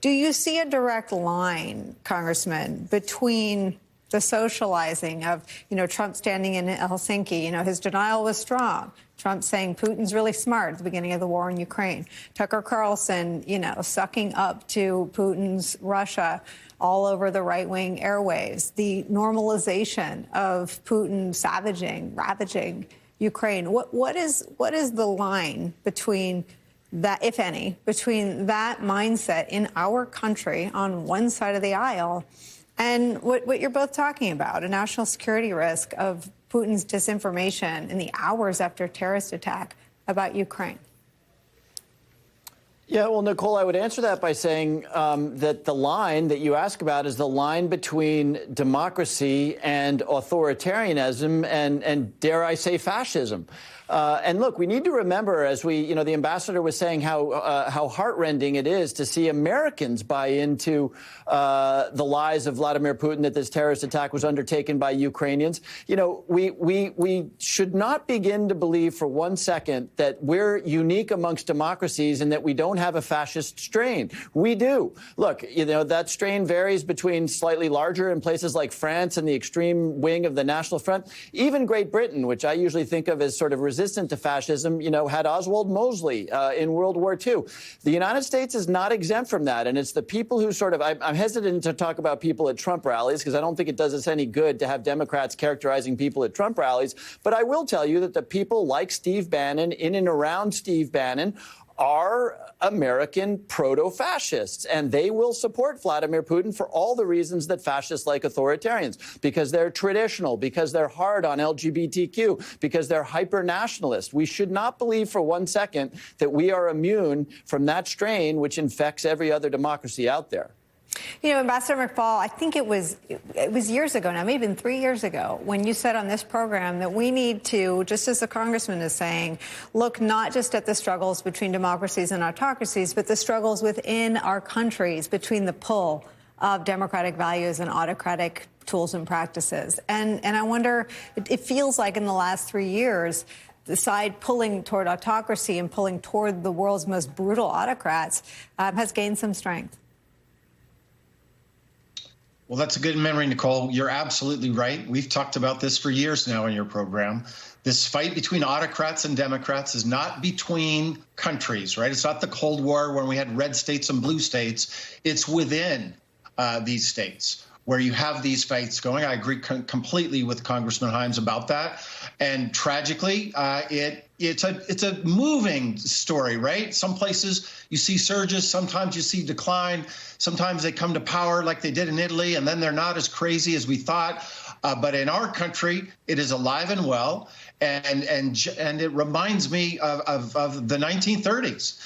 Do you see a direct line, Congressman, between the socializing of, Trump standing in Helsinki, his denial was strong. Trump saying Putin's really smart at the beginning of the war in Ukraine. Tucker Carlson, sucking up to Putin's Russia all over the right-wing airwaves. The normalization of Putin ravaging Ukraine. What is the line between that, if any, between that mindset in our country on one side of the aisle and what you're both talking about, a national security risk of Putin's disinformation in the hours after a terrorist attack about Ukraine? Yeah, well, Nicole, I would answer that by saying that the line that you ask about is the line between democracy and authoritarianism and dare I say, fascism. And look, we need to remember, as the ambassador was saying, how heartrending it is to see Americans buy into the lies of Vladimir Putin that this terrorist attack was undertaken by Ukrainians. We should not begin to believe for one second that we're unique amongst democracies and that we don't have a fascist strain. We do. Look, that strain varies between slightly larger in places like France and the extreme wing of the National Front. Even Great Britain, which I usually think of as sort of resistant to fascism, had Oswald Mosley in World War II. The United States is not exempt from that. And it's the people who sort of, I'm hesitant to talk about people at Trump rallies because I don't think it does us any good to have Democrats characterizing people at Trump rallies. But I will tell you that the people like Steve Bannon, in and around Steve Bannon, are American proto-fascists, and they will support Vladimir Putin for all the reasons that fascists like authoritarians, because they're traditional, because they're hard on LGBTQ, because they're hyper-nationalist. We should not believe for one second that we are immune from that strain which infects every other democracy out there. Ambassador McFaul, I think it was years ago now, maybe 3 years ago, when you said on this program that we need to, just as the congressman is saying, look not just at the struggles between democracies and autocracies, but the struggles within our countries between the pull of democratic values and autocratic tools and practices. And I wonder, it feels like in the last 3 years, the side pulling toward autocracy and pulling toward the world's most brutal autocrats has gained some strength. Well, that's a good memory, Nicole. You're absolutely right. We've talked about this for years now in your program. This fight between autocrats and Democrats is not between countries, right? It's not the Cold War when we had red states and blue states. It's within these states where you have these fights going. I agree completely with Congressman Himes about that. And tragically, it's a moving story, right? Some places you see surges, sometimes you see decline, sometimes they come to power like they did in Italy, and then they're not as crazy as we thought. But in our country, it is alive and well, and it reminds me of the 1930s.